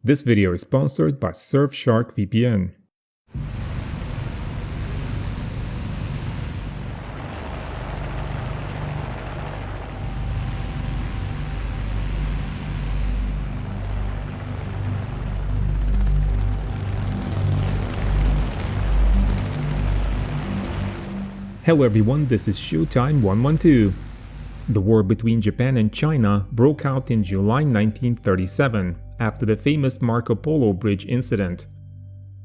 This video is sponsored by Surfshark VPN. Hello everyone, this is Showtime 112. The war between Japan and China broke out in July 1937 after the famous Marco Polo Bridge incident.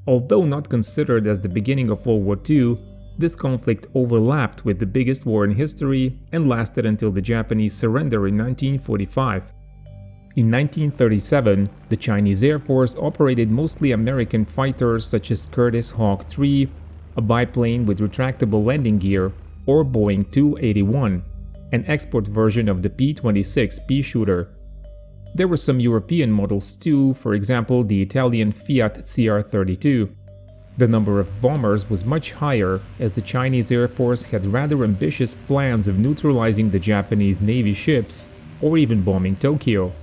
Although not considered as the beginning of World War II, this conflict overlapped with the biggest war in history and lasted until the Japanese surrender in 1945. In 1937, the Chinese Air Force operated mostly American fighters such as Curtiss Hawk III, a biplane with retractable landing gear, or Boeing 281, an export version of the P-26 pea shooter. There were some European models too, for example the Italian Fiat CR-32. The number of bombers was much higher, as the Chinese Air Force had rather ambitious plans of neutralizing the Japanese Navy ships, or even bombing Tokyo.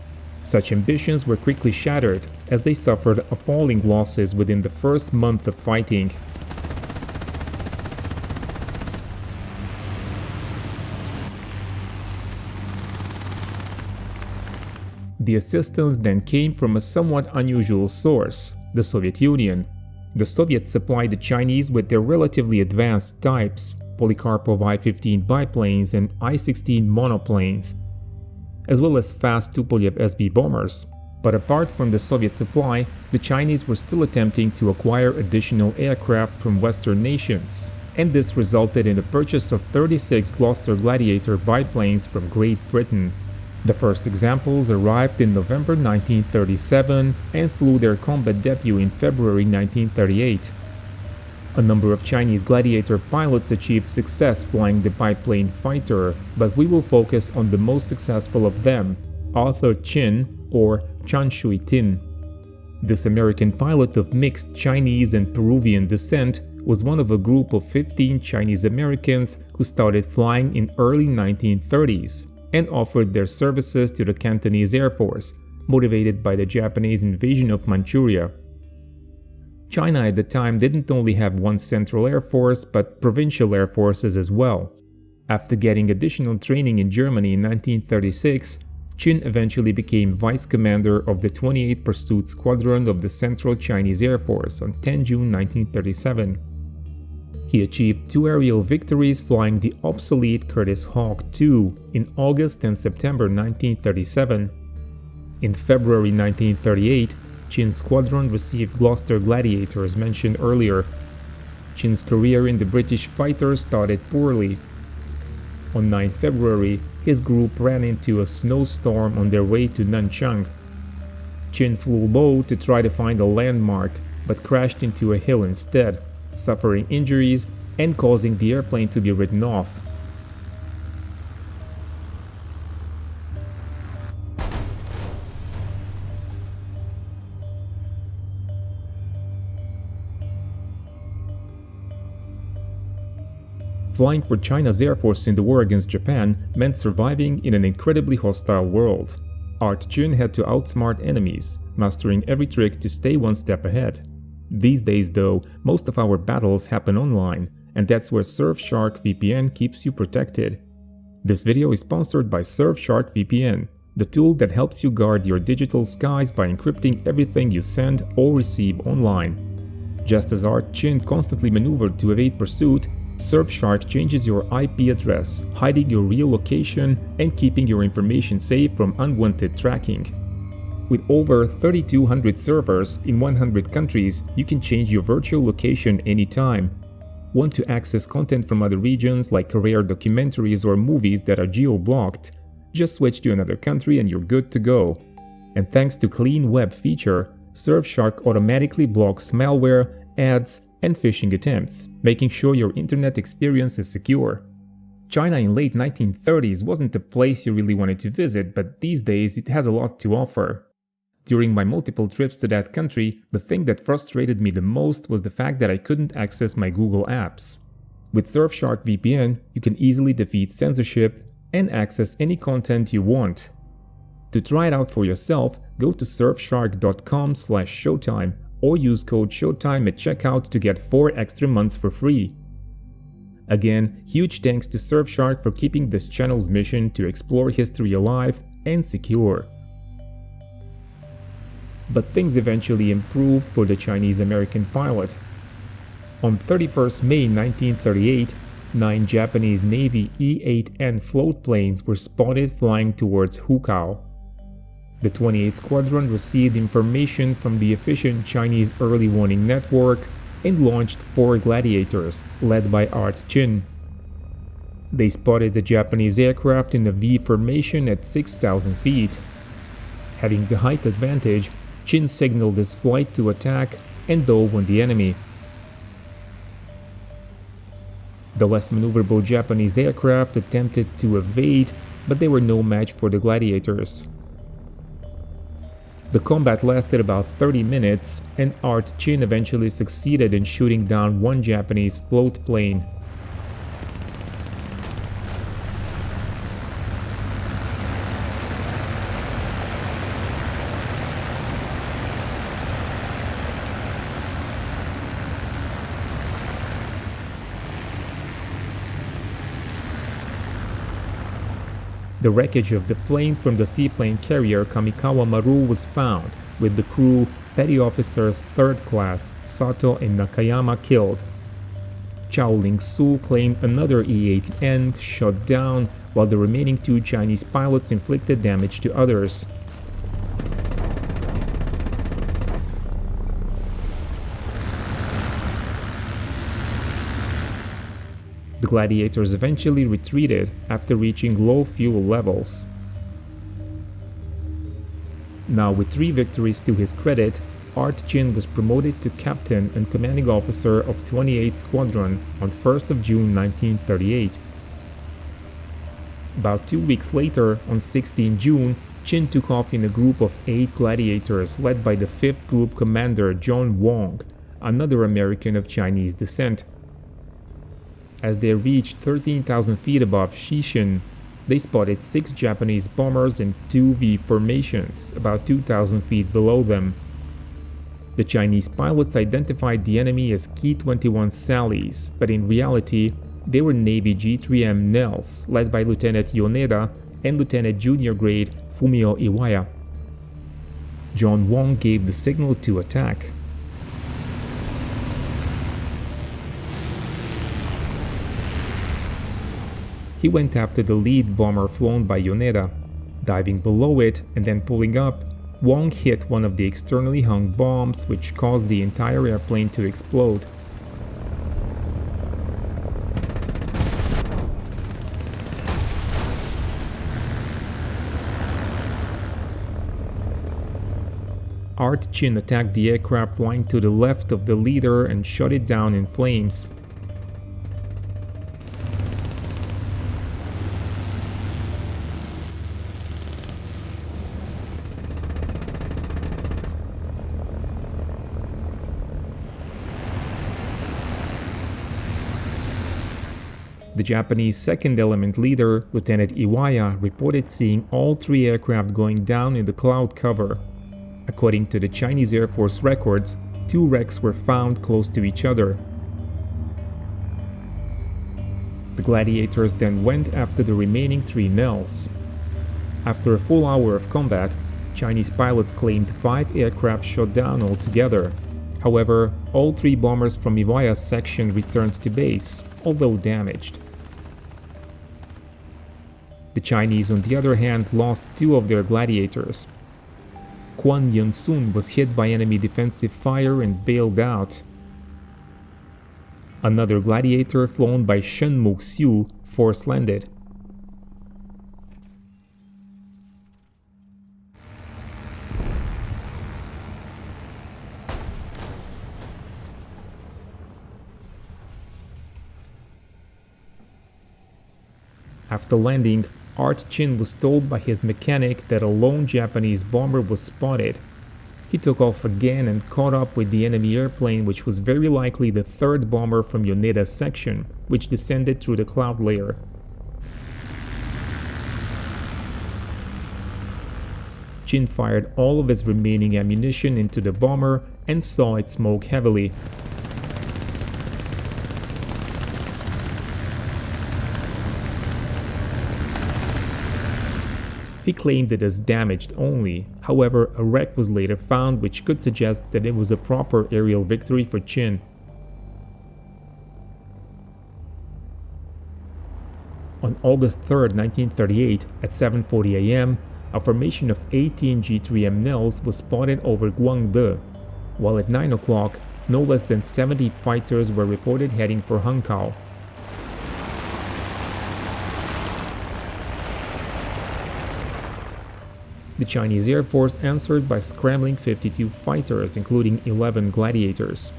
Such ambitions were quickly shattered, as they suffered appalling losses within the first month of fighting. The assistance then came from a somewhat unusual source, the Soviet Union. The Soviets supplied the Chinese with their relatively advanced types, Polikarpov I-15 biplanes and I-16 monoplanes, as well as fast Tupolev SB bombers. But apart from the Soviet supply, the Chinese were still attempting to acquire additional aircraft from Western nations, and this resulted in the purchase of 36 Gloster Gladiator biplanes from Great Britain. The first examples arrived in November 1937 and flew their combat debut in February 1938. A number of Chinese Gladiator pilots achieved success flying the biplane fighter, but we will focus on the most successful of them, Arthur Chin, or Chan Shui-tin. This American pilot of mixed Chinese and Peruvian descent was one of a group of 15 Chinese Americans who started flying in early 1930s. And offered their services to the Cantonese Air Force, motivated by the Japanese invasion of Manchuria. China at the time didn't only have one central air force, but provincial air forces as well. After getting additional training in Germany in 1936, Qin eventually became vice commander of the 28th Pursuit Squadron of the Central Chinese Air Force on 10 June 1937. He achieved 2 aerial victories flying the obsolete Curtiss Hawk II in August and September 1937. In February 1938, Qin's squadron received Gloster Gladiators mentioned earlier. Qin's career in the British fighters started poorly. On 9 February, his group ran into a snowstorm on their way to Nanchang. Qin flew low to try to find a landmark, but crashed into a hill instead, suffering injuries and causing the airplane to be written off. Flying for China's Air Force in the war against Japan meant surviving in an incredibly hostile world. Art Chun had to outsmart enemies, mastering every trick to stay one step ahead. These days though, most of our battles happen online, and that's where Surfshark VPN keeps you protected. This video is sponsored by Surfshark VPN, the tool that helps you guard your digital skies by encrypting everything you send or receive online. Just as Art Chin constantly maneuvered to evade pursuit, Surfshark changes your IP address, hiding your real location and keeping your information safe from unwanted tracking. With over 3,200 servers in 100 countries, you can change your virtual location anytime. Want to access content from other regions like rare documentaries or movies that are geo-blocked? Just switch to another country and you're good to go. And thanks to Clean Web feature, Surfshark automatically blocks malware, ads, and phishing attempts, making sure your internet experience is secure. China in late 1930s wasn't a place you really wanted to visit, but these days it has a lot to offer. During my multiple trips to that country, the thing that frustrated me the most was the fact that I couldn't access my Google apps. With Surfshark VPN, you can easily defeat censorship and access any content you want. To try it out for yourself, go to surfshark.com/showtime or use code SHOWTIME at checkout to get 4 extra months for free. Again, huge thanks to Surfshark for keeping this channel's mission to explore history alive and secure. But things eventually improved for the Chinese-American pilot. On 31st May 1938, 9 Japanese Navy E-8N float planes were spotted flying towards Hukao. The 28th Squadron received information from the efficient Chinese early warning network and launched 4 Gladiators, led by Art Chin. They spotted the Japanese aircraft in a V formation at 6,000 feet. Having the height advantage, Chin signaled his flight to attack and dove on the enemy. The less maneuverable Japanese aircraft attempted to evade, but they were no match for the Gladiators. The combat lasted about 30 minutes, and Art Chin eventually succeeded in shooting down 1 Japanese float plane. The wreckage of the plane from the seaplane carrier Kamikawa Maru was found, with the crew, petty officers 3rd class Sato and Nakayama killed. Chao Ling-su claimed another E-8N shot down, while the remaining 2 Chinese pilots inflicted damage to others. The Gladiators eventually retreated after reaching low fuel levels. Now, with 3 victories to his credit, Art Chin was promoted to captain and commanding officer of 28th Squadron on 1st of June 1938. About 2 weeks later, on 16 June, Chin took off in a group of 8 Gladiators led by the 5th Group Commander John Wong, another American of Chinese descent. As they reached 13,000 feet above Shishin, they spotted 6 Japanese bombers in 2 V formations, about 2,000 feet below them. The Chinese pilots identified the enemy as Ki-21 Sallies, but in reality, they were Navy G-3M Nels, led by Lieutenant Yoneda and Lieutenant Junior Grade Fumio Iwaya. John Wong gave the signal to attack. He went after the lead bomber flown by Yoneda. Diving below it and then pulling up, Wong hit one of the externally hung bombs, which caused the entire airplane to explode. Art Chin attacked the aircraft flying to the left of the leader and shot it down in flames. The Japanese second element leader, Lieutenant Iwaya, reported seeing all 3 aircraft going down in the cloud cover. According to the Chinese Air Force records, 2 wrecks were found close to each other. The Gladiators then went after the remaining 3 Nels. After a full hour of combat, Chinese pilots claimed 5 aircraft shot down altogether. However, all 3 bombers from Iwaya's section returned to base, although damaged. The Chinese, on the other hand, lost 2 of their Gladiators. Kwan Yun-sun was hit by enemy defensive fire and bailed out. Another Gladiator, flown by Shen Muk-siew, force-landed. After landing, Art Chin was told by his mechanic that a lone Japanese bomber was spotted. He took off again and caught up with the enemy airplane, which was very likely the 3rd bomber from Yoneda's section, which descended through the cloud layer. Chin fired all of his remaining ammunition into the bomber and saw it smoke heavily. He claimed it as damaged only. However, a wreck was later found which could suggest that it was a proper aerial victory for Chin. On August 3, 1938, at 7:40 a.m., a formation of 18 G3M Nels was spotted over Guangde, while at 9 o'clock, no less than 70 fighters were reported heading for Hankow. The Chinese Air Force answered by scrambling 52 fighters, including 11 Gladiators.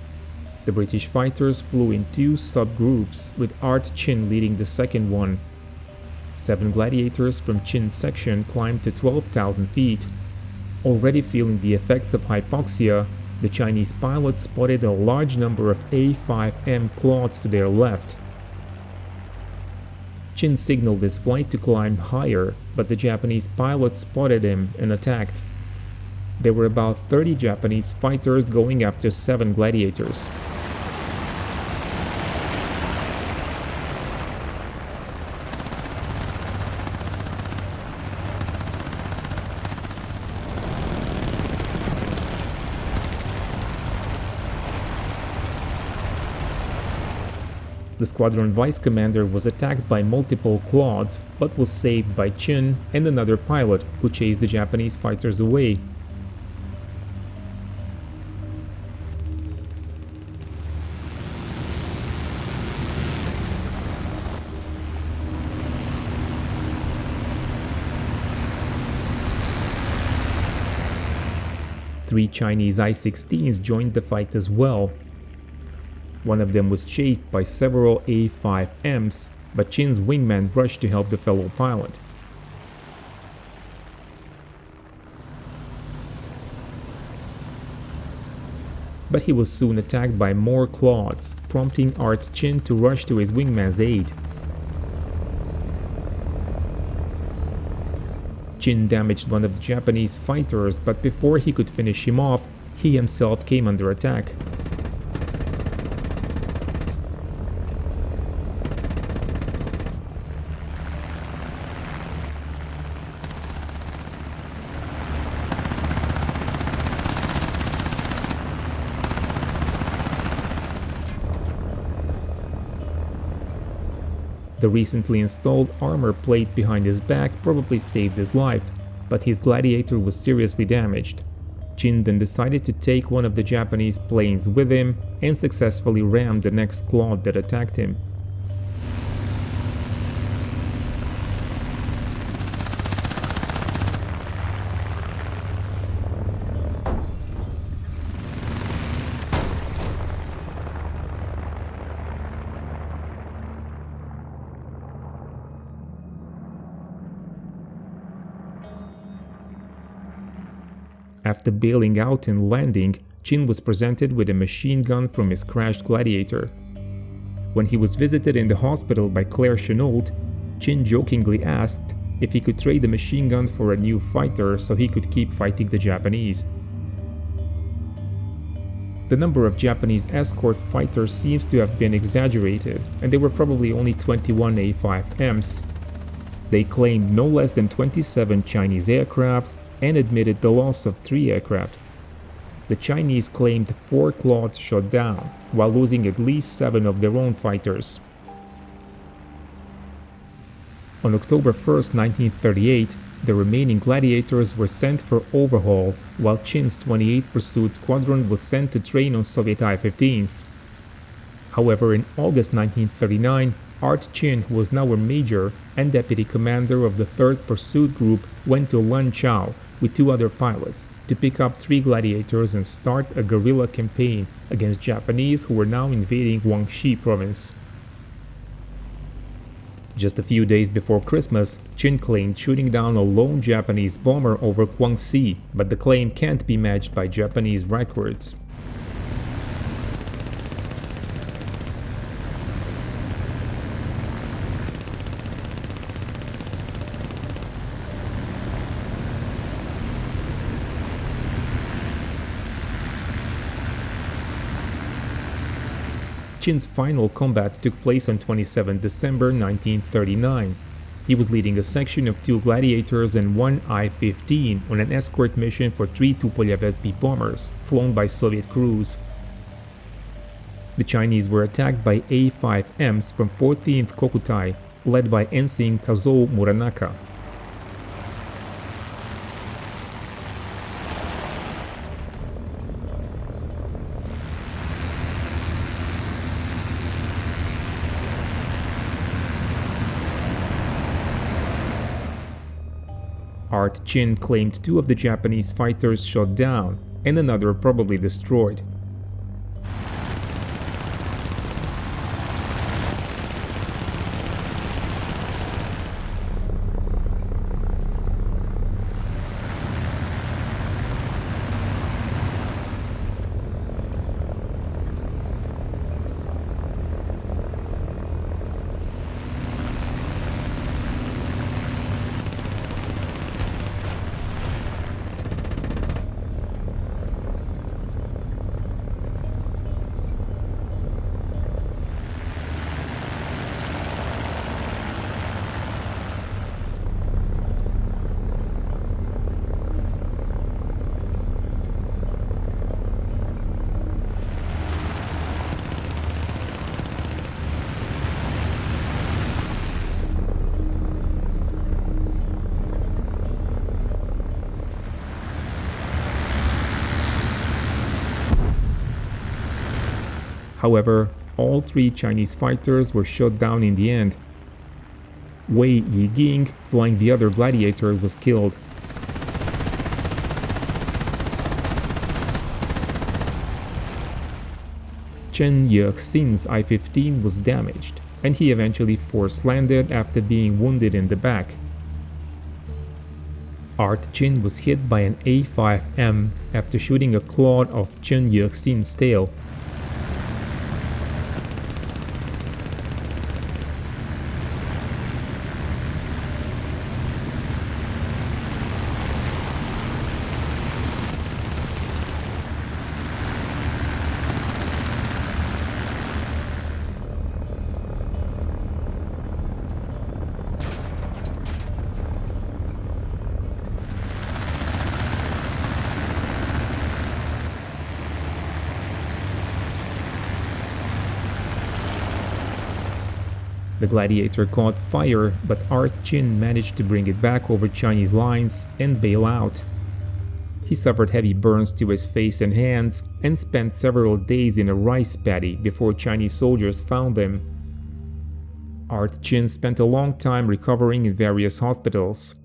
The British fighters flew in two subgroups, with Art Chin leading the second one. 7 Gladiators from Chin's section climbed to 12,000 feet. Already feeling the effects of hypoxia, the Chinese pilots spotted a large number of A5M clouds to their left. Chin signaled his flight to climb higher, but the Japanese pilots spotted him and attacked. There were about 30 Japanese fighters going after 7 Gladiators. The squadron vice commander was attacked by multiple clouds, but was saved by Chin and another pilot who chased the Japanese fighters away. Three Chinese I-16s joined the fight as well. One of them was chased by several A5Ms, but Chin's wingman rushed to help the fellow pilot. But he was soon attacked by more clouds, prompting Art Chin to rush to his wingman's aid. Chin damaged one of the Japanese fighters, but before he could finish him off, he himself came under attack. The recently installed armor plate behind his back probably saved his life, but his Gladiator was seriously damaged. Chin then decided to take one of the Japanese planes with him and successfully rammed the next cloud that attacked him. After bailing out and landing, Chin was presented with a machine gun from his crashed Gladiator. When he was visited in the hospital by Claire Chenault, Chin jokingly asked if he could trade the machine gun for a new fighter so he could keep fighting the Japanese. The number of Japanese escort fighters seems to have been exaggerated, and there were probably only 21 A5Ms. They claimed no less than 27 Chinese aircraft and admitted the loss of 3 aircraft. The Chinese claimed 4 clouds shot down, while losing at least 7 of their own fighters. On October 1, 1938, the remaining Gladiators were sent for overhaul, while Chin's 28th Pursuit Squadron was sent to train on Soviet I-15s. However, in August 1939, Art Chin, who was now a major and deputy commander of the 3rd Pursuit Group, went to Lanchao with 2 other pilots to pick up 3 Gladiators and start a guerrilla campaign against Japanese who were now invading Guangxi province. Just a few days before Christmas, Chin claimed shooting down a lone Japanese bomber over Guangxi, but the claim can't be matched by Japanese records. Chin's final combat took place on 27 December 1939. He was leading a section of 2 Gladiators and 1 I-15 on an escort mission for 3 Tupolev SB bombers, flown by Soviet crews. The Chinese were attacked by A-5Ms from 14th Kokutai, led by Ensign Kazuo Muranaka. Art Chin claimed 2 of the Japanese fighters shot down and another probably destroyed. However, all 3 Chinese fighters were shot down in the end. Wei Yijing, flying the other Gladiator, was killed. Chen Yexin's I-15 was damaged, and he eventually force landed after being wounded in the back. Art Chin was hit by an A-5M after shooting a clod of Chen Yexin's tail. The Gladiator caught fire, but Art Chin managed to bring it back over Chinese lines and bail out. He suffered heavy burns to his face and hands and spent several days in a rice paddy before Chinese soldiers found him. Art Chin spent a long time recovering in various hospitals.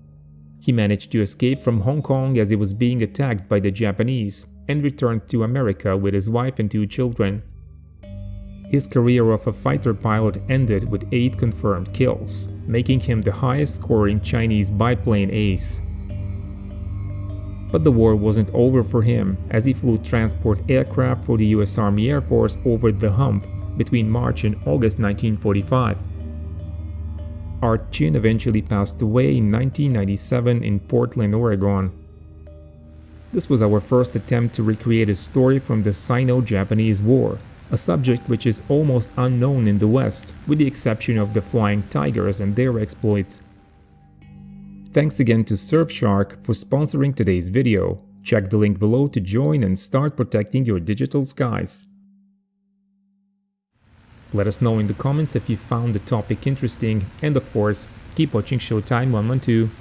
He managed to escape from Hong Kong as he was being attacked by the Japanese and returned to America with his wife and 2 children. His career of a fighter pilot ended with 8 confirmed kills, making him the highest-scoring Chinese biplane ace. But the war wasn't over for him, as he flew transport aircraft for the US Army Air Force over the hump between March and August 1945. Art Chin eventually passed away in 1997 in Portland, Oregon. This was our first attempt to recreate a story from the Sino-Japanese War, a subject which is almost unknown in the West, with the exception of the Flying Tigers and their exploits. Thanks again to Surfshark for sponsoring today's video. Check the link below to join and start protecting your digital skies. Let us know in the comments if you found the topic interesting, and of course, keep watching Showtime 112.